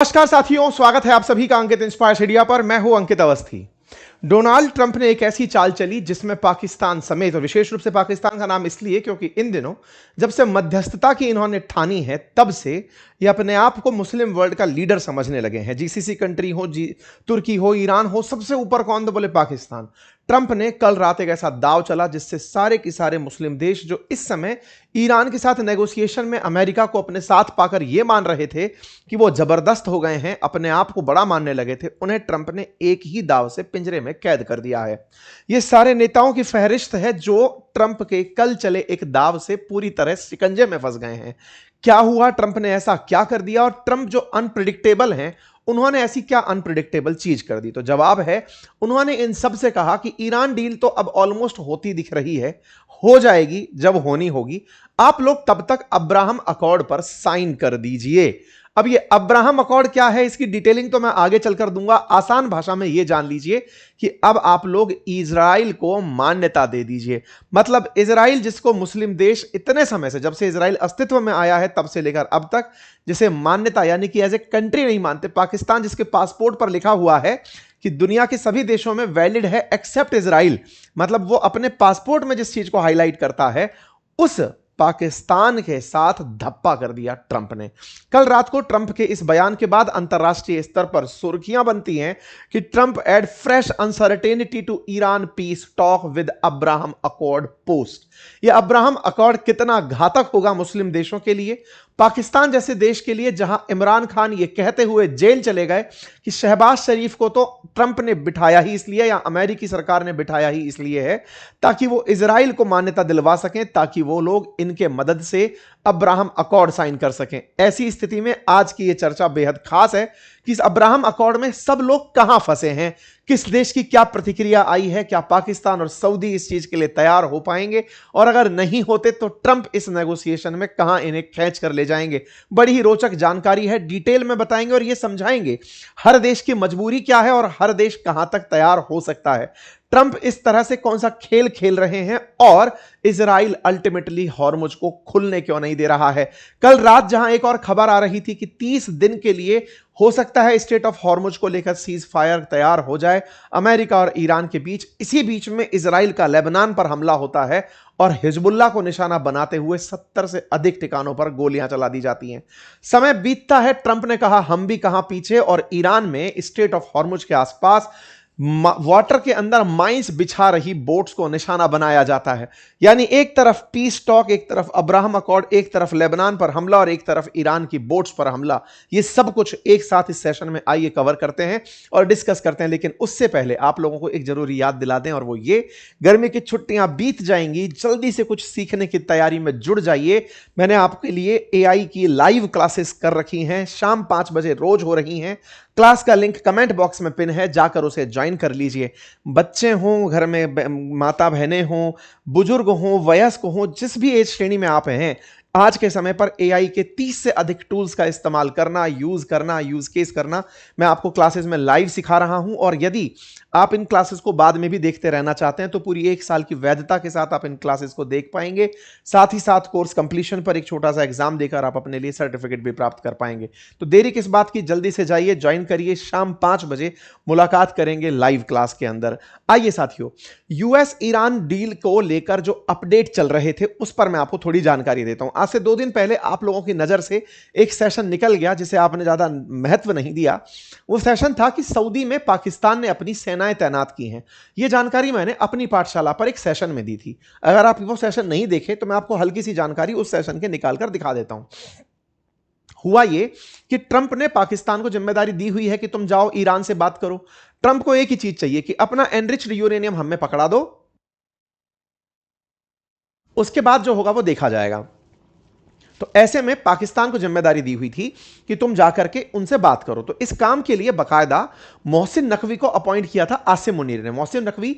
नमस्कार साथियों, स्वागत है आप सभी का अंकित इंस्पायर मीडिया पर। मैं हूं अंकित अवस्थी। डोनाल्ड ट्रंप ने एक ऐसी चाल चली जिसमें पाकिस्तान समेत, और विशेष रूप से पाकिस्तान का नाम इसलिए क्योंकि इन दिनों जब से मध्यस्थता की इन्होंने ठानी है तब से ये अपने आप को मुस्लिम वर्ल्ड का लीडर समझने लगे हैं। जीसीसी कंट्री हो, तुर्की हो, ईरान हो, सबसे ऊपर कौन तो बोले पाकिस्तान। ट्रंप ने कल रात एक ऐसा दाव चला जिससे सारे के सारे मुस्लिम देश जो इस समय ईरान के साथ नेगोशिएशन में अमेरिका को अपने साथ पाकर यह मान रहे थे कि वो जबरदस्त हो गए हैं, अपने आप को बड़ा मानने लगे थे, उन्हें ट्रंप ने एक ही दाव से पिंजरे में कैद कर दिया है। ये सारे नेताओं की फहरिस्त है जो ट्रंप के कल चले एक दाव से पूरी तरह शिकंजे में फंस गए हैं। क्या हुआ, ट्रंप ने ऐसा क्या कर दिया, और ट्रंप जो अनप्रिडिक्टेबल हैं उन्होंने ऐसी क्या अनप्रिडिक्टेबल चीज कर दी। तो जवाब है, उन्होंने इन सब से कहा कि ईरान डील तो अब ऑलमोस्ट होती दिख रही है, हो जाएगी जब होनी होगी, आप लोग तब तक अब्राहम अकॉर्ड पर साइन कर दीजिए। अब ये अब्राहम अकॉर्ड क्या है, इसकी डिटेलिंग तो मैं आगे चलकर दूंगा। आसान भाषा में ये जान लीजिए कि अब आप लोग इजराइल को मान्यता दे दीजिए। मतलब इजराइल जिसको मुस्लिम देश इतने समय से, जब से इजराइल अस्तित्व में आया है तब से लेकर अब तक, जिसे मान्यता यानी कि एज ए कंट्री नहीं मानते, पाकिस्तान जिसके पासपोर्ट पर लिखा हुआ है कि दुनिया के सभी देशों में वैलिड है एक्सेप्ट इजराइल, मतलब वो अपने पासपोर्ट में जिस चीज को हाईलाइट करता है, उस पाकिस्तान के साथ धप्पा कर दिया ट्रंप ने। कल रात को ट्रंप के इस बयान के बाद अंतरराष्ट्रीय स्तर पर सुर्खियां बनती हैं कि Trump add fresh uncertainty to Iran peace talk with Abraham Accord post. यह अब्राहम अकॉर्ड कितना घातक होगा मुस्लिम देशों के लिए, पाकिस्तान जैसे देश के लिए, जहां इमरान खान यह कहते हुए जेल चले गए कि शहबाज शरीफ को तो ट्रंप ने बिठाया ही इसलिए, या अमेरिकी सरकार ने बिठाया ही इसलिए है ताकि वो इजराइल को मान्यता दिलवा सकें, ताकि वो लोग इनके मदद से अब्राहम अकॉर्ड साइन कर सकें। ऐसी स्थिति में आज की यह चर्चा बेहद खास है कि इस अब्राहम अकॉर्ड में सब लोग कहां फंसे हैं, किस देश की क्या प्रतिक्रिया आई है, क्या पाकिस्तान और सऊदी इस चीज के लिए तैयार हो पाएंगे, और अगर नहीं होते तो ट्रंप इस नेगोशिएशन में कहां इन्हें खींच कर ले जाएंगे। बड़ी ही रोचक जानकारी है, डिटेल में बताएंगे और यह समझाएंगे हर देश की मजबूरी क्या है और हर देश कहां तक तैयार हो सकता है। ट्रंप इस तरह से कौन सा खेल खेल रहे हैं और इजराइल अल्टीमेटली हॉर्मुज को खुलने क्यों नहीं दे रहा है। कल रात जहां एक और खबर आ रही थी कि 30 दिन के लिए हो सकता है स्टेट ऑफ हॉर्मुज को लेकर सीज फायर तैयार हो जाए अमेरिका और ईरान के बीच, इसी बीच में इजराइल का लेबनान पर हमला होता है और हिजबुल्लाह को निशाना बनाते हुए 70 से अधिक ठिकानों पर गोलियां चला दी जाती हैं। समय बीतता है, ट्रंप ने कहा हम भी कहां पीछे, और ईरान में स्टेट ऑफ हॉर्मुज के आसपास वाटर के अंदर माइंस बिछा रही बोट्स को निशाना बनाया जाता है। यानी एक तरफ पीस टॉक, एक तरफ अब्राहम अकॉर्ड, एक तरफ लेबनान पर हमला और एक तरफ ईरान की बोट्स पर हमला। ये सब कुछ एक साथ इस सेशन में आइए कवर करते हैं और डिस्कस करते हैं। लेकिन उससे पहले आप लोगों को एक जरूरी याद दिला दें, और वो ये, गर्मी की छुट्टियां बीत जाएंगी, जल्दी से कुछ सीखने की तैयारी में जुड़ जाइए। मैंने आपके लिए AI की लाइव क्लासेस कर रखी हैं, शाम 5 बजे रोज हो रही हैं। क्लास का लिंक कमेंट बॉक्स में पिन है, जाकर उसे ज्वाइन कर लीजिए। बच्चे हों, घर में माता बहनें हों, बुजुर्ग हों, वयस्क हों, जिस भी एज श्रेणी में आप हैं, आज के समय पर AI के 30 से अधिक टूल्स का इस्तेमाल करना, यूज केस करना मैं आपको क्लासेस में लाइव सिखा रहा हूं। और यदि आप इन क्लासेस को बाद में भी देखते रहना चाहते हैं तो पूरी 1 साल की वैधता के साथ आप इन क्लासेस को देख पाएंगे। साथ ही साथ कोर्स कंप्लीशन पर एक छोटा सा एग्जाम देकर आप अपने लिए सर्टिफिकेट भी प्राप्त कर पाएंगे। तो देरी किस बात की, जल्दी से जाइए, ज्वाइन करिए। शाम 5 बजे मुलाकात करेंगे लाइव क्लास के अंदर। आइए साथियों, यूएस ईरान डील को लेकर जो अपडेट चल रहे थे उस पर मैं आपको थोड़ी जानकारी देता हूं। आज से 2 दिन पहले आप लोगों की नजर से एक सेशन निकल गया जिसे आपने ज्यादा महत्व नहीं दिया। वो सेशन था कि सऊदी में पाकिस्तान ने अपनी सेनाएं तैनात की हैं। यह जानकारी मैंने अपनी पाठशाला पर एक सेशन में दी थी। अगर आप वो सेशन नहीं देखे तो मैं आपको हल्की सी जानकारी उस सेशन के निकालकर दिखा देता हूं। हुआ यह कि ट्रंप ने पाकिस्तान को जिम्मेदारी दी हुई है कि तुम जाओ ईरान से बात करो। ट्रंप को एक ही चीज चाहिए कि अपना एनरिच्ड यूरेनियम हमें पकड़ा दो, उसके बाद जो होगा वो देखा जाएगा। तो ऐसे में पाकिस्तान को जिम्मेदारी दी हुई थी कि तुम जाकर के उनसे बात करो। तो इस काम के लिए बाकायदा मोहसिन नकवी को अपॉइंट किया था आसिम मुनीर ने। मोहसिन नकवी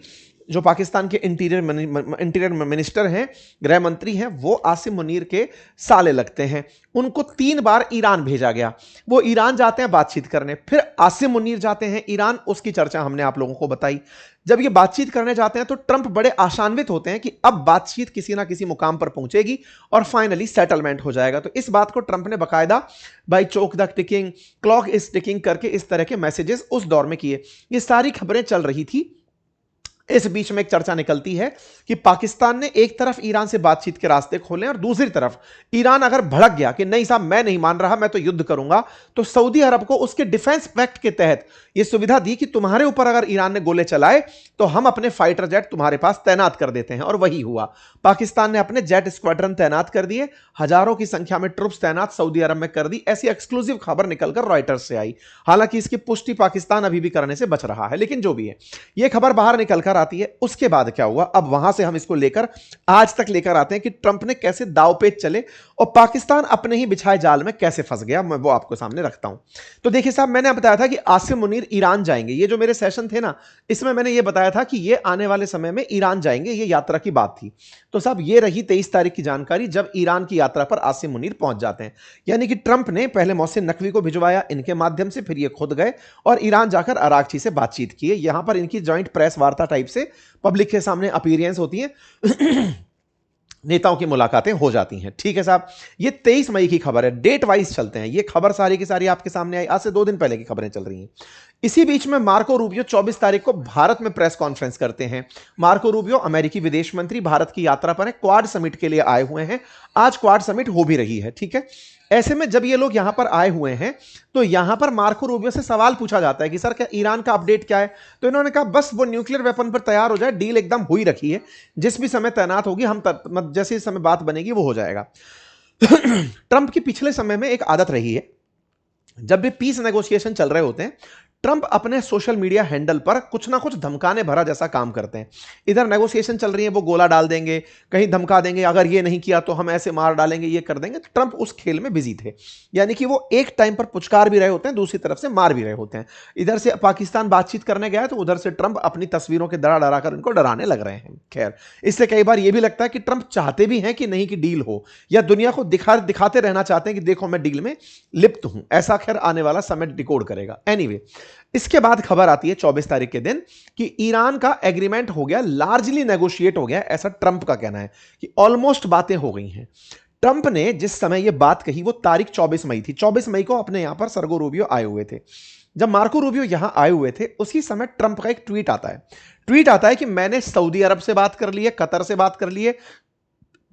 जो पाकिस्तान के इंटीरियर मिनिस्टर हैं, गृह मंत्री हैं, वो आसिम मुनीर के साले लगते हैं। उनको 3 बार ईरान भेजा गया। वो ईरान जाते हैं बातचीत करने, फिर आसिम मुनीर जाते हैं ईरान, उसकी चर्चा हमने आप लोगों को बताई। जब ये बातचीत करने जाते हैं तो ट्रंप बड़े आशान्वित होते हैं कि अब बातचीत किसी ना किसी मुकाम पर पहुंचेगी और फाइनली सेटलमेंट हो जाएगा। तो इस बात को ट्रंप ने बकायदा by choke the ticking, clock is ticking करके इस तरह के मैसेजेस उस दौर में किए। ये सारी खबरें चल रही थी। इस बीच में एक चर्चा निकलती है कि पाकिस्तान ने एक तरफ ईरान से बातचीत के रास्ते खोले और दूसरी तरफ ईरान अगर भड़क गया कि नहीं साहब मैं नहीं मान रहा, मैं तो युद्ध करूंगा, तो सऊदी अरब को उसके डिफेंस पैक्ट के तहत यह सुविधा दी कि तुम्हारे ऊपर अगर ईरान ने गोले चलाए तो हम अपने फाइटर जेट तुम्हारे पास तैनात कर देते हैं। और वही हुआ। पाकिस्तान ने अपने जेट स्क्वाड्रन तैनात कर दिए, हजारों की संख्या में ट्रुप्स तैनात सऊदी अरब में कर दी। ऐसी एक्सक्लूसिव खबर निकलकर रॉयटर्स से आई। हालांकि इसकी पुष्टि पाकिस्तान अभी भी करने से बच रहा है, लेकिन जो भी है, यह खबर बाहर निकलकर आती है। उसके बाद क्या हुआ, अब वहां से हम इसको लेकर आज तक लेकर आते हैं कि ट्रंप ने कैसे दांवपेच चले और पाकिस्तान अपने ही बिछाए जाल में कैसे फंस गया। मैं वो आपको सामने रखता हूं। तो देखिए साहब, मैंने बताया था कि आसिम मुनीर ईरान जाएंगे। ये जो मेरे सेशन थे ना, इसमें मैंने ये बताया था कि ये आने वाले समय में ईरान जाएंगे, ये यात्रा की बात थी। तो साहब ये रही 23 तारीख की जानकारी, जब ईरान की यात्रा पर आसिम मुनीर पहुंच जाते हैं। यानी कि ट्रंप ने पहले मोहसिन नकवी को भिजवाया इनके माध्यम से, फिर ये खुद गए और ईरान जाकर अरागची से बातचीत की। यहां पर इनकी ज्वाइंट प्रेस वार्ता टाइप से पब्लिक के सामने अपीयरेंस होती है, नेताओं की मुलाकातें हो जाती हैं। ठीक है साहब, ये 23 मई की खबर है। डेट वाइज चलते हैं। ये खबर सारी की सारी आपके सामने आई, आज से 2 दिन पहले की खबरें चल रही हैं। इसी बीच में मार्को रूबियो 24 तारीख को भारत में प्रेस कॉन्फ्रेंस करते हैं। मार्को रूबियो अमेरिकी विदेश मंत्री भारत की यात्रा पर है, क्वाड समिट के लिए आए हुए हैं। आज क्वाड समिट हो भी रही है। ठीक है, ऐसे में जब ये लोग यहां पर आए हुए हैं तो यहां पर मार्को रूबियो से सवाल पूछा जाता है कि सर क्या ईरान का अपडेट क्या है। तो इन्होंने कहा बस वो न्यूक्लियर वेपन पर तैयार हो जाए, डील एकदम हुई रखी है, जिस भी समय तैनात होगी हम जैसे इस समय बात बनेगी वो हो जाएगा। ट्रंप की पिछले समय में एक आदत रही है, जब भी पीस नेगोशिएशन चल रहे होते हैं, ट्रंप अपने सोशल मीडिया हैंडल पर कुछ ना कुछ धमकाने भरा जैसा काम करते हैं। इधर नेगोशिएशन चल रही है, वो गोला डाल देंगे, कहीं धमका देंगे, अगर ये नहीं किया तो हम ऐसे मार डालेंगे, ये कर देंगे। ट्रंप उस खेल में बिजी थे। यानी कि वो एक टाइम पर पुचकार भी रहे होते हैं, दूसरी तरफ से मार भी रहे होते हैं। इधर से पाकिस्तान बातचीत करने गया तो उधर से ट्रंप अपनी तस्वीरों के डरा डरा कर इनको डराने लग रहे हैं। खैर, इससे कई बार यह भी लगता है कि ट्रंप चाहते भी हैं कि नहीं कि डील हो, या दुनिया को दिखाते रहना चाहते हैं कि देखो मैं डील में लिप्त हूं। ऐसा खैर आने वाला समय डिकोड करेगा। एनीवे, इसके बाद खबर आती है 24 तारीख के दिन कि ईरान का एग्रीमेंट हो गया, लार्जली नेगोशिएट हो गया, ऐसा ट्रंप का कहना है कि ऑलमोस्ट बातें हो गई हैं। ट्रंप ने जिस समय यह बात कही वो तारीख 24 मई थी। 24 मई को अपने यहां पर सर्गो रूबियो आए हुए थे। जब मार्को रूबियो यहां आए हुए थे उसी समय ट्रंप का एक ट्वीट आता है कि मैंने सऊदी अरब से बात कर ली है, कतर से बात कर ली है,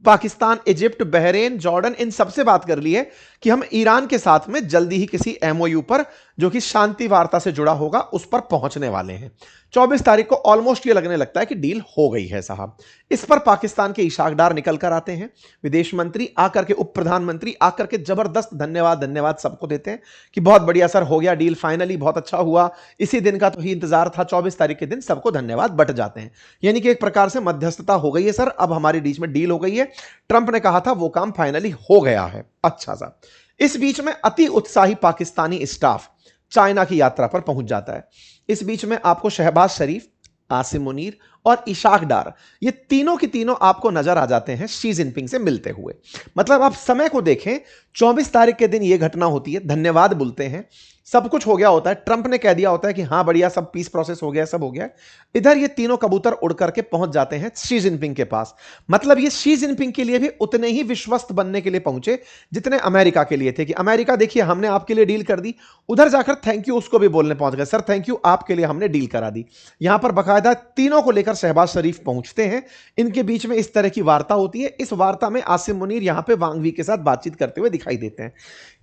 पाकिस्तान, इजिप्ट, बहरेन, जॉर्डन, इन सबसे बात कर ली है कि हम ईरान के साथ में जल्दी ही किसी एमओयू पर, जो कि शांति वार्ता से जुड़ा होगा, उस पर पहुंचने वाले हैं। 24 तारीख को ऑलमोस्ट ये लगने लगता है कि डील हो गई है साहब। इस पर पाकिस्तान के इशाक डार निकल कर आते हैं, विदेश मंत्री आकर के, उप प्रधानमंत्री आकर के जबरदस्त धन्यवाद सबको देते हैं कि बहुत बढ़िया सर, हो गया डील फाइनली, बहुत अच्छा हुआ, इसी दिन का तो ही इंतजार था। 24 तारीख के दिन सबको धन्यवाद बट जाते हैं। यानी कि एक प्रकार से मध्यस्थता हो गई है सर, अब हमारे बीच में डील हो गई है। ट्रंप ने कहा था वो काम फाइनली हो गया है। अच्छा साहब, इस बीच में अति उत्साही पाकिस्तानी स्टाफ चाइना की यात्रा पर पहुंच जाता है। इस बीच में आपको शहबाज शरीफ, आसिम मुनीर और इशाक डार, ये तीनों की तीनों आपको नजर आ जाते हैं शी जिनपिंग से मिलते हुए। मतलब आप समय को देखें, 24 तारीख के दिन यह घटना होती है, धन्यवाद बोलते हैं, सब कुछ हो गया होता है, ट्रंप ने कह दिया होता है कि हाँ बढ़िया, सब पीस प्रोसेस हो गया, सब हो गया। इधर ये तीनों कबूतर उड़ करके पहुंच जाते हैं शी जिनपिंग के पास। मतलब ये शी जिनपिंग के लिए भी उतने ही विश्वस्त बनने के लिए पहुंचे जितने अमेरिका के लिए थे कि अमेरिका देखिए हमने आपके लिए डील कर दी। उधर जाकर थैंक यू उसको भी बोलने पहुंच गए, सर थैंक यू, आपके लिए हमने डील करा दी। यहां पर बाकायदा तीनों को लेकर शहबाज शरीफ पहुंचते हैं। इनके बीच में इस तरह की वार्ता होती है। इस वार्ता में आसिम मुनीर यहां पे वांग वी के साथ बातचीत करते हुए दिखाई देते हैं।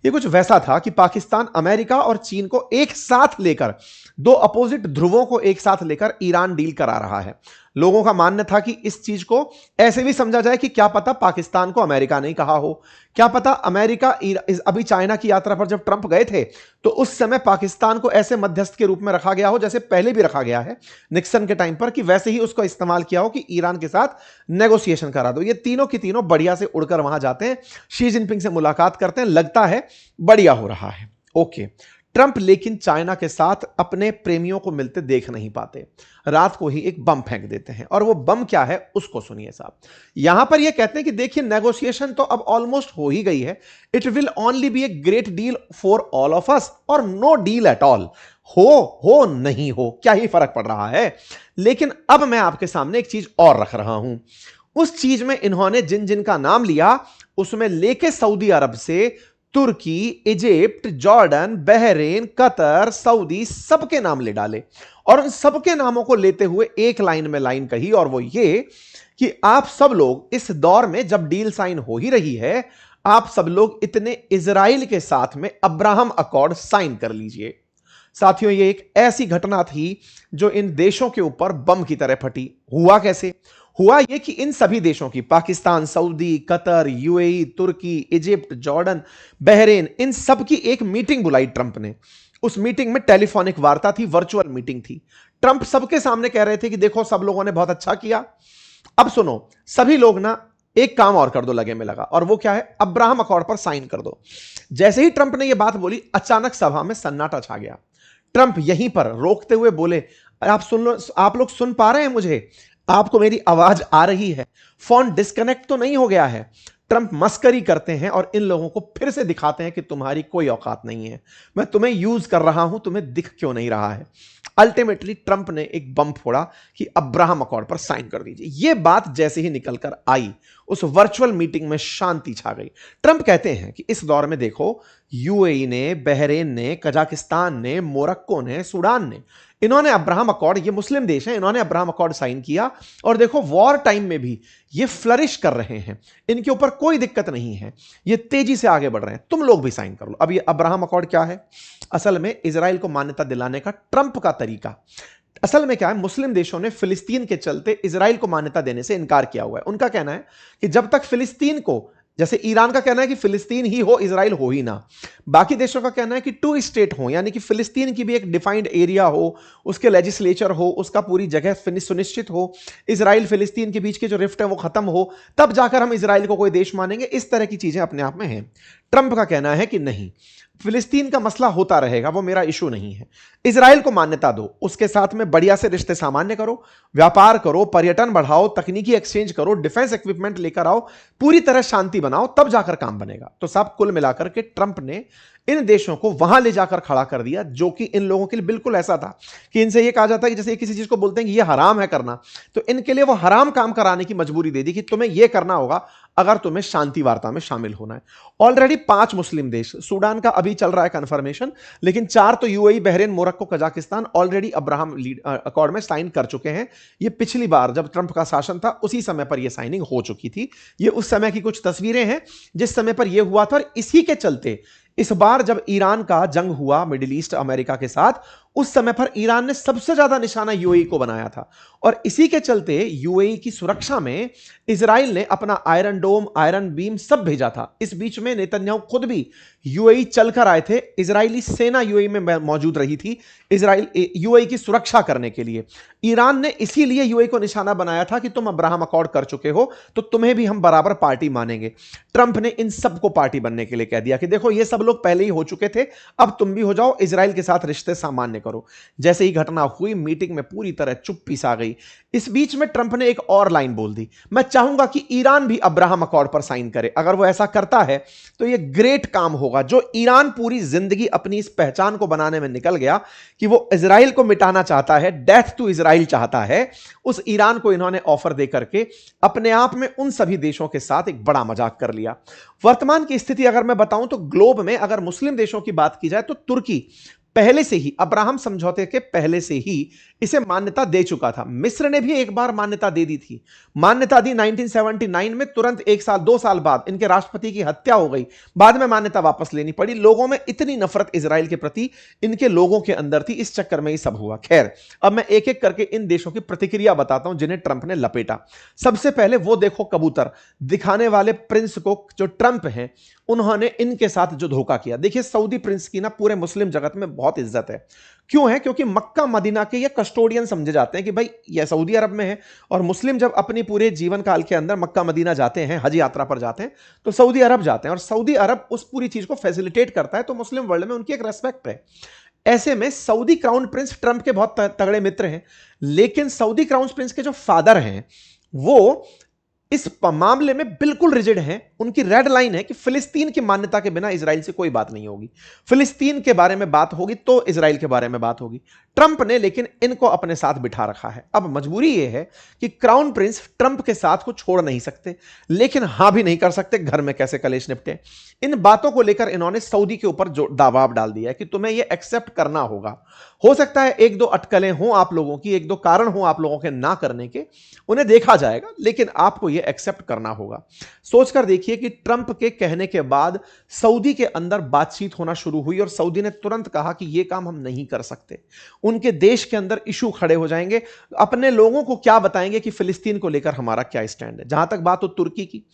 ये कुछ वैसा था कि पाकिस्तान अमेरिका और चीन को एक साथ लेकर, दो अपोजिट ध्रुवों को एक साथ लेकर ईरान डील करा रहा है। लोगों का मानना था कि इस चीज को ऐसे भी समझा जाए कि क्या पता पाकिस्तान को अमेरिका नहीं कहा हो, क्या पता अमेरिका, अभी चाइना की यात्रा पर जब ट्रंप गए थे तो उस समय पाकिस्तान को ऐसे मध्यस्थ के रूप में रखा गया हो जैसे पहले भी रखा गया है निक्सन के टाइम पर, कि वैसे ही उसको इस्तेमाल किया हो कि ईरान के साथ नेगोशिएशन करा दो। ये तीनों की तीनों बढ़िया से उड़कर वहां जाते हैं, शी जिनपिंग से मुलाकात करते हैं, लगता है बढ़िया हो रहा है। ओके, ट्रंप लेकिन चाइना के साथ अपने प्रेमियों को मिलते देख नहीं पाते, रात को ही एक बम फेंक देते हैं। और वो बम क्या है उसको सुनिए साहब। यहां पर ये कहते हैं कि देखिए नेगोशिएशन तो अब ऑलमोस्ट हो ही गई है, it will only be a great deal for all of us और नो डील एट ऑल। हो नहीं हो क्या ही फर्क पड़ रहा है, लेकिन अब मैं आपके सामने एक चीज और रख रहा हूं। उस चीज में इन्होंने जिन जिन का नाम लिया उसमें लेके सऊदी अरब से तुर्की, Egypt, Jordan, Bahrain, Qatar, Saudi सबके नाम ले डाले और उन सबके नामों को लेते हुए एक लाइन में लाइन कही, और वो ये कि आप सब लोग इस दौर में जब डील साइन हो ही रही है, आप सब लोग इतने इजराइल के साथ में अब्राहम अकॉर्ड साइन कर लीजिए। साथियों, ये एक ऐसी घटना थी जो इन देशों के ऊपर बम की तरह फटी। हुआ कैसे? हुआ यह कि इन सभी देशों की, पाकिस्तान, सऊदी, कतर, यूएई, तुर्की, इजिप्ट, जॉर्डन, बहरीन, इन सब की एक मीटिंग बुलाई ट्रंप ने। उस मीटिंग में टेलीफोनिक वार्ता थी, वर्चुअल मीटिंग थी। ट्रंप सबके सामने कह रहे थे कि देखो सब लोगों ने बहुत अच्छा किया, अब सुनो सभी लोग ना एक काम और कर दो, लगे में लगा, और वो क्या है? अब्राहम अकॉर्ड पर साइन कर दो। जैसे ही ट्रंप ने यह बात बोली, अचानक सभा में सन्नाटा छा गया। ट्रंप यहीं पर रोकते हुए बोले, आप सुन लो, आप लोग सुन पा रहे हैं मुझे? आपको मेरी आवाज आ रही है? फोन डिस्कनेक्ट तो नहीं हो गया है? ट्रंप मस्करी करते हैं और इन लोगों को फिर से दिखाते हैं कि तुम्हारी कोई औकात नहीं है, मैं तुम्हें यूज कर रहा हूं, तुम्हें दिख क्यों नहीं रहा है। अल्टीमेटली ट्रंप ने एक बम फोड़ा कि अब्राहम अकॉर्ड पर साइन कर दीजिए। यह बात जैसे ही निकलकर आई, उस वर्चुअल मीटिंग में शांति छा गई। ट्रंप कहते हैं कि इस दौर में देखो, यूएई ने, बहरीन ने, कजाकिस्तान ने, मोरक्को ने, सूडान ने, इन्होंने अब्राहम अकॉर्ड, ये मुस्लिम देश हैं, इन्होंने अब्राहम अकॉर्ड साइन किया। और देखो वॉर टाइम में भी ये फ्लरिश कर रहे हैं, इनके ऊपर कोई दिक्कत नहीं है, ये तेजी से आगे बढ़ रहे हैं, तुम लोग भी साइन कर लो। अब ये अब्राहम अकॉर्ड क्या है? असल में इजराइल को मान्यता दिलाने का ट्रंप का तरीका। असल में क्या है, मुस्लिम देशों ने फिलिस्तीन के चलते इजराइल को मान्यता देने से इनकार किया हुआ है। उनका कहना है कि जब तक फिलिस्तीन को, जैसे ईरान का कहना है कि फिलिस्तीन ही हो, इजराइल हो ही ना, बाकी देशों का कहना है कि टू स्टेट हो, यानी कि फिलिस्तीन की भी एक डिफाइंड एरिया हो, उसके लेजिस्लेचर हो, उसका पूरी जगह सुनिश्चित हो, इजराइल फिलिस्तीन के बीच की जो रिफ्ट है वो खत्म हो, तब जाकर हम इजराइल को कोई देश मानेंगे। इस तरह की चीजें अपने आप में हैं। ट्रंप का कहना है कि नहीं, फिलिस्तीन का मसला होता रहेगा, वो मेरा इशू नहीं है, इजराइल को मान्यता दो, उसके साथ में बढ़िया से रिश्ते सामान्य करो, व्यापार करो, पर्यटन बढ़ाओ, तकनीकी एक्सचेंज करो, डिफेंस इक्विपमेंट लेकर आओ, पूरी तरह शांति बनाओ, तब जाकर काम बनेगा। तो साहब कुल मिलाकर के ट्रंप ने इन देशों को वहां ले जाकर खड़ा कर दिया, जो कि इन लोगों के लिए बिल्कुल ऐसा था कि इनसे ये कहा जाता है कि जैसे किसी चीज को बोलते हैं कि ये हराम है करना, तो इनके लिए वो हराम काम कराने की मजबूरी दे दी कि तुम्हें यह करना होगा अगर तुम्हें शांति वार्ता में शामिल होना है। ऑलरेडी 5 मुस्लिम देश, सूडान का अभी चल रहा है कंफर्मेशन, लेकिन 4 तो UAE, Bahrain, Morocco, Kazakhstan already Abraham accord में साइन कर चुके हैं। ये पिछली बार जब ट्रंप का शासन था उसी समय पर यह साइनिंग हो चुकी थी। ये उस समय की कुछ तस्वीरें हैं जिस समय पर यह हुआ था, और इसी के चलते इस बार जब ईरान का जंग हुआ मिडिल ईस्ट अमेरिका के साथ, उस समय पर ईरान ने सबसे ज्यादा निशाना यूएई को बनाया था, और इसी के चलते यूएई की सुरक्षा में इजराइल ने अपना आयरन डोम, आयरन बीम सब भेजा था। इस बीच में नेतन्याहू खुद भी यूएई चलकर आए थे, इजरायली सेना यूएई में मौजूद रही थी इजराइल यूएई की सुरक्षा करने के लिए। ईरान ने इसीलिए यूएई को निशाना बनाया था कि तुम अब्राहम अकॉर्ड कर चुके हो तो तुम्हें भी हम बराबर पार्टी मानेंगे। ट्रंप ने इन सबको पार्टी बनने के लिए कह दिया कि देखो ये सब लोग पहले ही हो चुके थे, अब तुम भी हो जाओ, इजराइल के साथ रिश्ते सामान्य करो। जैसे ही घटना हुई, मीटिंग में पूरी तरह चुप्पी सा गई। इस बीच में ट्रंप ने एक और लाइन बोल दी, मैं चाहूंगा कि ईरान भी अब्राहम अकॉर्ड पर साइन करे। अगर वो ऐसा करता है तो यह ग्रेट काम होगा। जो ईरान पूरी जिंदगी अपनी इस पहचान को बनाने में निकल गया कि वो इजराइल को मिटाना चाहता है, डेथ टू इजराइल चाहता है, उस ईरान को इन्होंने ऑफर दे करके अपने आप में उन सभी देशों के साथ एक बड़ा मजाक कर लिया। वर्तमान की स्थिति अगर मैं बताऊं तो ग्लोब में अगर मुस्लिम देशों की बात की जाए तो तुर्की पहले से ही, अब्राहम समझौते के पहले से ही इसे मान्यता दे चुका था। मिस्र ने भी एक बार मान्यता दे दी थी, मान्यता दी 1979 में, तुरंत 1 साल 2 साल बाद इनके राष्ट्रपति की हत्या हो गई, बाद में मान्यता वापस लेनी पड़ी। लोगों में इतनी नफरत इजराइल के प्रति इनके लोगों के अंदर थी, इस चक्कर में ये सब हुआ। खैर, अब मैं एक एक करके इन देशों की प्रतिक्रिया बताता हूं जिन्हें ट्रंप ने लपेटा। सबसे पहले वो देखो कबूतर दिखाने वाले प्रिंस को जो ट्रंप हैं उन्होंने इनके साथ जो धोखा किया। देखिए सऊदी प्रिंस की ना पूरे मुस्लिम जगत में बहुत इज्जत है। क्यों है? क्योंकि मक्का मदीना के ये कस्टोडियन समझे जाते हैं कि भाई ये सऊदी अरब में है, और मुस्लिम जब अपनी पूरे जीवन काल के अंदर मक्का मदीना जाते हैं, हज यात्रा पर जाते हैं, तो सऊदी अरब जाते हैं, और सऊदी अरब उस पूरी चीज को फैसिलिटेट करता है, तो मुस्लिम वर्ल्ड में उनकी एक रेस्पेक्ट है। ऐसे में सऊदी क्राउन प्रिंस ट्रंप के बहुत तगड़े मित्र हैं, लेकिन सऊदी क्राउन प्रिंस के जो फादर हैं वो इस मामले में बिल्कुल रिजिड हैं। उनकी रेड लाइन है कि फिलिस्तीन की मान्यता के बिना इजराइल से कोई बात नहीं होगी, फिलिस्तीन के बारे में बात होगी तो इजराइल के बारे में बात होगी। ट्रंप ने लेकिन इनको अपने साथ बिठा रखा है। अब मजबूरी यह है कि क्राउन प्रिंस ट्रंप के साथ को छोड़ नहीं सकते, लेकिन हां भी नहीं कर सकते, घर में कैसे कलेश निपटे। इन बातों को लेकर इन्होंने सऊदी के ऊपर जो दबाव डाल दिया है कि तुम्हें यह एक्सेप्ट करना होगा। हो सकता है एक दो अटकलें हों आप लोगों की, एक दो कारण हों आप लोगों के ना करने के, उन्हें देखा जाएगा, लेकिन आपको यह एक्सेप्ट करना होगा। सोचकर देखिए कि ट्रंप के कहने के बाद सऊदी के अंदर बातचीत होना शुरू हुई, और सऊदी ने तुरंत कहा कि यह काम हम नहीं कर सकते। उनके देश के अंदर इशू खड़े हो जाएंगे, अपने लोगों को क्या बताएंगे कि फिलिस्तीन को लेकर हमारा क्या स्टैंड है। जहां तक बात हो तुर्की की,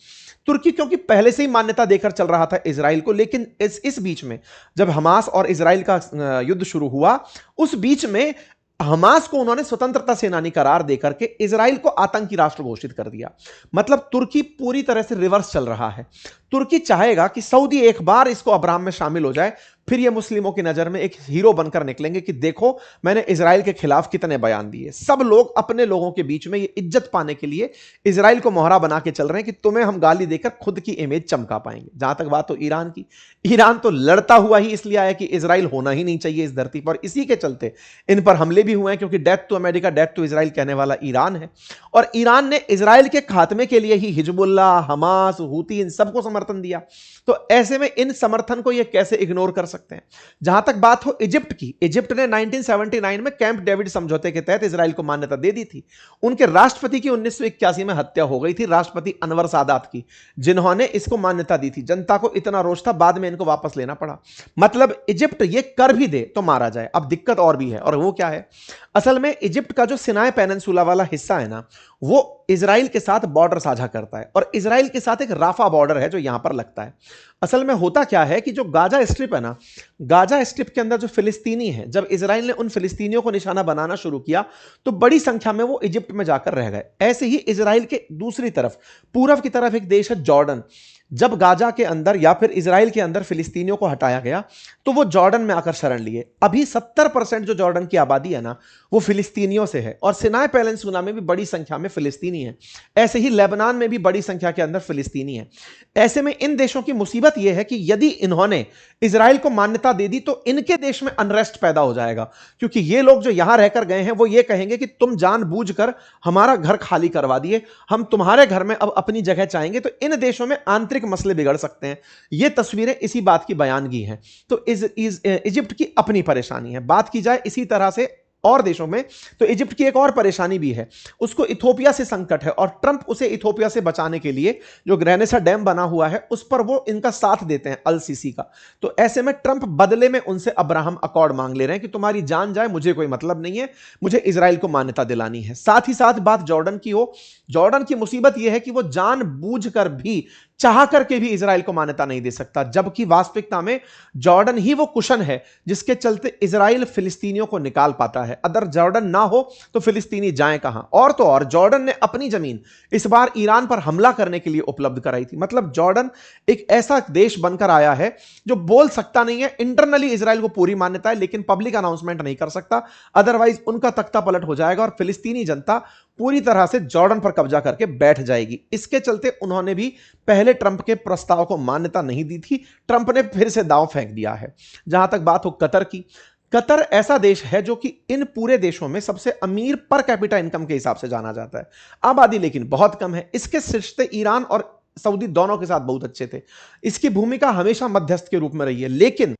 तुर्की क्योंकि पहले से ही मान्यता देकर चल रहा था इजराइल को, लेकिन इस बीच में जब हमास और इजराइल का युद्ध शुरू हुआ, उस बीच में हमास को उन्होंने स्वतंत्रता सेनानी करार देकर के इजराइल को आतंकी राष्ट्र घोषित कर दिया। मतलब तुर्की पूरी तरह से रिवर्स चल रहा है। तुर्की चाहेगा कि सऊदी एक बार इसको अब्राहम में शामिल हो जाए, फिर ये मुस्लिमों की नजर में एक हीरो बनकर निकलेंगे कि देखो मैंने इजराइल के खिलाफ कितने बयान दिए। सब लोग अपने लोगों के बीच में ये इज्जत पाने के लिए इजराइल को मोहरा बना के चल रहे हैं कि तुम्हें हम गाली देकर खुद की इमेज चमका पाएंगे। जहां तक बात हो ईरान की, ईरान तो लड़ता हुआ ही इसलिए आया कि इजराइल होना ही नहीं चाहिए इस धरती पर, इसी के चलते इन पर हमले भी हुए हैं, क्योंकि death to America death to Israel कहने वाला ईरान है, और ईरान ने इजराइल के खात्मे के लिए ही हिजबुल्लाह, हमास, हूती इन सबको समर्थन दिया। तो ऐसे में इन समर्थन को ये कैसे इग्नोर कर सकते हैं। जहां तक बात हो इजिप्ट की, इजिप्ट ने 1979 में कैंप डेविड समझौते के तहत इजराइल को मान्यता दे दी थी। उनके राष्ट्रपति की 1981 में हत्या हो गई थी, राष्ट्रपति अनवर सादात की, जिन्होंने इसको मान्यता दी थी। जनता को इतना रोष था, बाद में इनको वापस लेना पड़ा। मतलब इजिप्ट ये कर भी दे तो मारा जाए। अब दिक्कत और भी है, और वो क्या है? असल में इजिप्ट का जो सिनाई पेनिनसुला वाला हिस्सा है ना, वो इजराइल के साथ बॉर्डर साझा करता है, और इजराइल के साथ एक राफा बॉर्डर है जो यहां पर लगता है। असल में होता क्या है कि जो गाजा स्ट्रिप है ना, गाजा स्ट्रिप के अंदर जो फिलिस्तीनी है, जब इजराइल ने उन फिलिस्तीनियों को निशाना बनाना शुरू किया तो बड़ी संख्या में वो इजिप्ट में जाकर रह गए। ऐसे ही इजराइल के दूसरी तरफ, पूरब की तरफ एक देश है जॉर्डन। जब गाजा के अंदर या फिर इजराइल के अंदर फिलिस्तीनियों को हटाया गया तो वो जॉर्डन में आकर शरण लिए। अभी 70% जो जॉर्डन की आबादी है ना, वो फिलिस्तीनियों से है, और सिनाई पेनिनसुला में भी बड़ी संख्या में फिलिस्तीनी है। ऐसे ही लेबनान में भी बड़ी संख्या के अंदर फिलिस्तीनी है। ऐसे में इन देशों की मुसीबत यह है कि यदि इन्होंने इजराइल को मान्यता दे दी तो इनके देश में अनरेस्ट पैदा हो जाएगा, क्योंकि ये लोग जो यहां रहकर गए हैं वो ये कहेंगे कि तुम जानबूझकर हमारा घर खाली करवा दिए, हम तुम्हारे घर में अब अपनी जगह चाहेंगे। तो इन देशों में आंतरिक मसले बिगड़ सकते हैं। ये तस्वीरें इसी बात की बयानगी हैं। तो इजिप्ट की अपनी परेशानी है। बात की जाए इसी तरह से और देशों में, तो इजिप्ट की एक और परेशानी भी है, उसको इथोपिया से संकट है, और ट्रंप उसे इथोपिया से बचाने के लिए जो ग्रेनेसा डैम बना हुआ है उस पर वो इनका साथ देते हैं, अल सीसी का। तो ऐसे में ट्रंप बदले में उनसे अब्राहम अकॉर्ड मांग ले रहे हैं कि तुम्हारी जान जाए मुझे कोई मतलब नहीं है, मुझे इजराइल को मान्यता दिलानी है। साथ ही साथ बात जॉर्डन की हो, जॉर्डन की मुसीबत यह है कि वो जानबूझकर भी, चाह करके भी इजराइल को मान्यता नहीं दे सकता, जबकि वास्तविकता में जॉर्डन ही वो कुशन है जिसके चलते इजराइल फिलिस्तीनियों को निकाल पाता है। अगर जॉर्डन ना हो तो फिलिस्तीनी जाएं कहां? और तो और जॉर्डन ने अपनी जमीन इस बार ईरान पर हमला करने के लिए उपलब्ध कराई थी। मतलब जॉर्डन एक ऐसा देश बनकर आया है जो बोल सकता नहीं है, इंटरनली इजराइल को पूरी मान्यता है लेकिन पब्लिक अनाउंसमेंट नहीं कर सकता, अदरवाइज उनका तख्ता पलट हो जाएगा और फिलिस्तीनी जनता पूरी तरह से जॉर्डन पर कब्जा करके बैठ जाएगी। इसके चलते उन्होंने भी पहले ट्रंप के प्रस्ताव को मान्यता नहीं दी थी, ट्रंप ने फिर से दांव फेंक दिया है। जहां तक बात हो कतर की, कतर ऐसा देश है जो कि इन पूरे देशों में सबसे अमीर पर कैपिटा इनकम के हिसाब से जाना जाता है, आबादी लेकिन बहुत कम है। इसके रिश्ते ईरान और सऊदी दोनों के साथ बहुत अच्छे थे। इसकी भूमिका हमेशा मध्यस्थ के रूप में रही है, लेकिन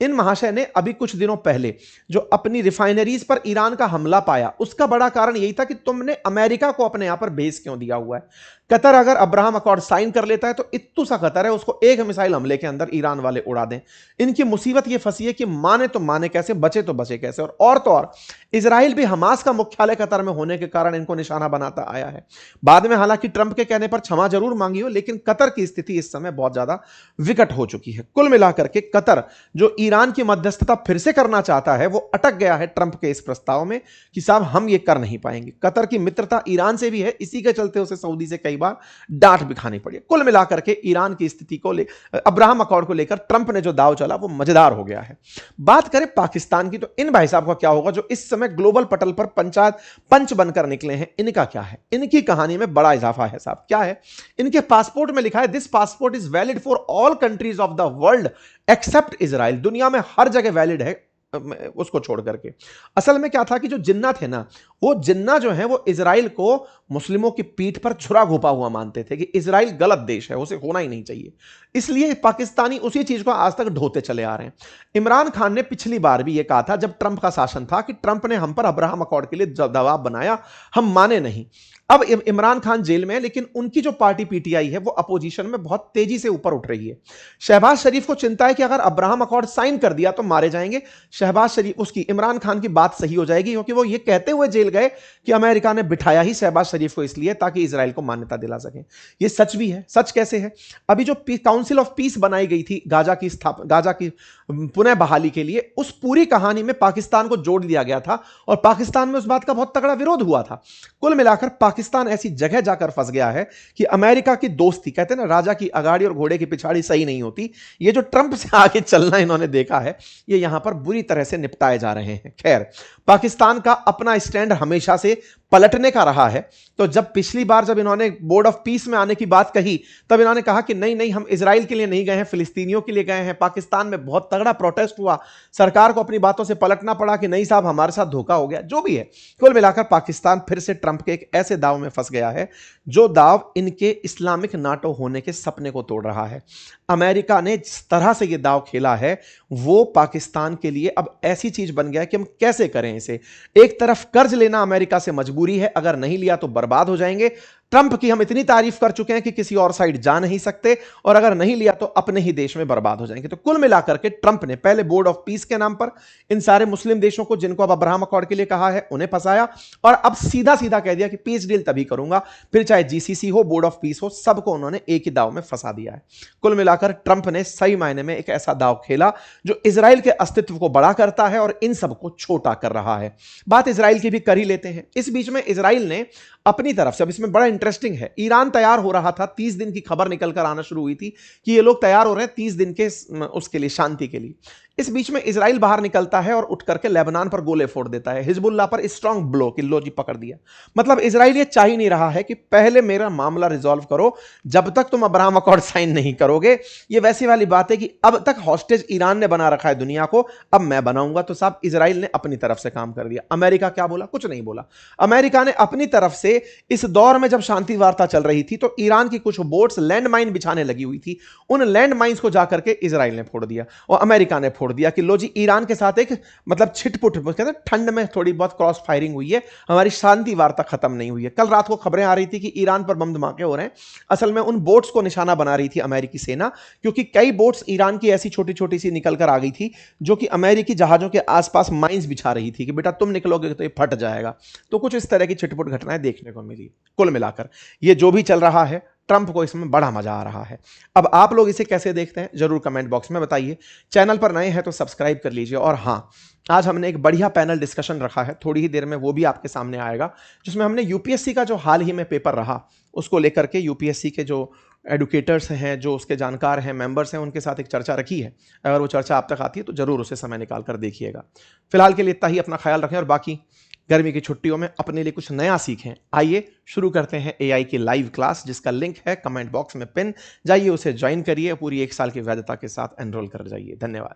इन महाशय ने अभी कुछ दिनों पहले जो अपनी रिफाइनरीज पर ईरान का हमला पाया, उसका बड़ा कारण यही था कि तुमने अमेरिका को अपने यहां पर बेस क्यों दिया हुआ है। कतर अगर अब्राहम अकॉर्ड साइन कर लेता है तो इत्तू सा कतर है उसको एक मिसाइल हमले के अंदर ईरान वाले उड़ा दें। इनकी मुसीबत यह फंसी है कि माने तो माने कैसे, बचे तो बचे कैसे। और तो और इजराइल भी हमास का मुख्यालय कतर में होने के कारण इनको निशाना बनाता आया है। बाद में हालांकि ट्रंप के कहने पर क्षमा जरूर मांगी हो, लेकिन कतर की स्थिति इस समय बहुत ज्यादा विकट हो चुकी है। कुल मिलाकर के कतर जो ईरान की मध्यस्थता फिर से करना चाहता है वो अटक गया है ट्रंप के इस प्रस्ताव में कि साहब हम ये कर नहीं पाएंगे। कतर की मित्रता ईरान से भी है, इसी के चलते उसे सऊदी से कई बार डांट भी खानी पड़ी। कुल मिलाकर के ईरान की स्थिति को अब्राहम अकॉर्ड को लेकर ट्रंप ने जो दाव चला वो मजेदार हो गया है। बात करें पाकिस्तान की तो इन भाई साहब का क्या होगा जो इस समय ग्लोबल पटल पर पंच बनकर निकले हैं। इनका क्या है, इनकी कहानी में बड़ा इजाफा है साहब। क्या है, इनके पासपोर्ट में लिखा है this passport is valid for all countries of the world accept Israel. दुनिया में हर जगह वैलिड है उसको छोड़ करके। असल में क्या था कि जो जिन्ना थे ना, वो जिन्ना जो है वो इजराइल को मुस्लिमों की पीठ पर छुरा घोपा हुआ मानते थे कि इजराइल गलत देश है, उसे होना ही नहीं चाहिए। इसलिए पाकिस्तानी उसी चीज को आज तक ढोते चले आ रहे हैं। इमरान खान ने पिछली बार भी ये कहा था जब ट्रंप का शासन था कि ट्रंप ने हम पर अब्राहम अकॉर्ड के लिए दबाव बनाया, हम माने नहीं। अब इमरान खान जेल में है, लेकिन उनकी जो पार्टी पीटीआई है वो अपोजिशन में बहुत तेजी से ऊपर उठ रही है। शहबाज शरीफ को चिंता है कि अगर अब्राहम अकॉर्ड साइन कर दिया तो मारे जाएंगे। शहबाज शरीफ उसकी इमरान खान की बात सही हो जाएगी, क्योंकि वो ये कहते हुए जेल गए कि अमेरिका ने बिठाया ही शहबाज शरीफ को इसलिए ताकि इजराइल को मान्यता दिला सके। ये सच भी है। सच कैसे है, अभी जो काउंसिल ऑफ पीस बनाई गई थी गाजा की पुनः बहाली के लिए, उस पूरी कहानी में पाकिस्तान को जोड़ दिया गया था और पाकिस्तान में उस बात का बहुत तगड़ा विरोध हुआ था। कुल मिलाकर पाकिस्तान ऐसी जगह जाकर फंस गया है कि अमेरिका की दोस्ती, कहते हैं ना राजा की अगाड़ी और घोड़े की पिछाड़ी सही नहीं होती, ये जो ट्रंप से आगे चलना इन्होंने देखा है ये यहां पर बुरी तरह से निपटाए जा रहे हैं। खैर, पाकिस्तान का अपना स्टैंड हमेशा से पलटने का रहा है। तो जब पिछली बार जब इन्होंने बोर्ड ऑफ पीस में आने की बात कही तब इन्होंने कहा कि नहीं नहीं, हम इजराइल के लिए नहीं गए हैं, फिलिस्तीनियों के लिए गए हैं। पाकिस्तान में बहुत तगड़ा प्रोटेस्ट हुआ, सरकार को अपनी बातों से पलटना पड़ा कि नहीं साहब हमारे साथ धोखा हो गया। जो भी है, कुल मिलाकर पाकिस्तान फिर से ट्रंप के एक ऐसे दाव में फंस गया है जो दाव इनके इस्लामिक नाटो होने के सपने को तोड़ रहा है। अमेरिका ने जिस तरह से यह दाव खेला है वो पाकिस्तान के लिए अब ऐसी चीज बन गया है कि हम कैसे करें इसे। एक तरफ कर्ज लेना अमेरिका से मजबूरी है, अगर नहीं लिया तो बर्बाद हो जाएंगे। ट्रंप की हम इतनी तारीफ कर चुके हैं कि किसी और साइड जा नहीं सकते, और अगर नहीं लिया तो अपने ही देश में बर्बाद हो जाएंगे। तो कुल मिलाकर के ट्रंप ने पहले बोर्ड ऑफ पीस के नाम पर इन सारे मुस्लिम देशों को, जिनको अब अब्राहम अकॉर्ड के लिए कहा है, उन्हें फंसाया, और अब सीधा सीधा कह दिया कि पीस डील तभी करूंगा, फिर चाहे जीसीसी हो, बोर्ड ऑफ पीस हो, सबको उन्होंने एक ही दाव में फंसा दिया है। कुल मिलाकर ट्रंप ने सही मायने में एक ऐसा दाव खेला जो इजराइल के अस्तित्व को बड़ा करता है और इन सबको छोटा कर रहा है। बात इजराइल की भी कर ही लेते हैं। इस बीच में इजराइल ने अपनी तरफ से, अब इसमें बड़ा इंटरेस्टिंग है, ईरान तैयार हो रहा था, 30 दिन की खबर निकलकर आना शुरू हुई थी कि ये लोग तैयार हो रहे हैं 30 दिन के उसके लिए, शांति के लिए। इस बीच में इजराइल बाहर निकलता है और उठ करके लेबनान पर गोले फोड़ देता है, हिजबुल्लाह पर स्ट्रांग ब्लो कि लो जी पकड़ दिया। मतलब इजराइल ये चाह ही नहीं रहा है कि पहले मेरा मामला रिजॉल्व करो, जब तक तुम अब्राहम अकॉर्ड साइन नहीं करोगे। ये वैसी वाली बात है कि अब तक हॉस्टेज ईरान ने बना रखा है दुनिया को, अब मैं बनाऊंगा। तो साहब इजराइल ने अपनी तरफ से काम कर दिया। अमेरिका क्या बोला? कुछ नहीं बोला। अमेरिका ने अपनी तरफ से इस दौर में जब शांति वार्ता चल रही थी तो ईरान की कुछ बोट्स लैंड माइन बिछाने लगी हुई थी, उन लैंड माइंस को जाकर के इजराइल ने फोड़ दिया और अमेरिका ने फोड़ दिया कि लो जी ईरान के साथ एक मतलब छिटपुट, कहते हैं ठंड में थोड़ी बहुत क्रॉस फायरिंग हुई है, हमारी शांति वार्ता खत्म नहीं हुई है। कल रात को खबरें आ रही थी कि ईरान पर बम धमाके हो रहे हैं। असल में उन बोट्स को निशाना बना रही थी अमेरिकी सेना, क्योंकि कई बोट्स ईरान की ऐसी छोटी छोटी सी निकल कर आ गई थी जो कि अमेरिकी जहाजों के आसपास माइंस बिछा रही थी कि बेटा तुम निकलोगे तो ये फट जाएगा। तो कुछ इस तरह की छिटपुट घटनाएं देखने को मिली। कुल मिलाकर ये जो भी चल रहा है, ट्रंप को इसमें बड़ा मजा आ रहा है। अब आप लोग इसे कैसे देखते हैं जरूर कमेंट बॉक्स में बताइए। चैनल पर नए हैं तो सब्सक्राइब कर लीजिए। और हाँ, आज हमने एक बढ़िया पैनल डिस्कशन रखा है, थोड़ी ही देर में वो भी आपके सामने आएगा, जिसमें हमने यूपीएससी का जो हाल ही में पेपर रहा उसको लेकर के यूपीएससी के जो एडुकेटर्स हैं, जो उसके जानकार हैं, मेंबर्स हैं, उनके साथ एक चर्चा रखी है। अगर वो चर्चा आप तक आती है तो जरूर उसे समय निकाल कर देखिएगा। फिलहाल के लिए इतना ही, अपना ख्याल रखें और बाकी गर्मी की छुट्टियों में अपने लिए कुछ नया सीखें। आइए शुरू करते हैं एआई की लाइव क्लास, जिसका लिंक है कमेंट बॉक्स में पिन। जाइए उसे ज्वाइन करिए, पूरी 1 साल की वैधता के साथ एनरोल कर जाइए। धन्यवाद।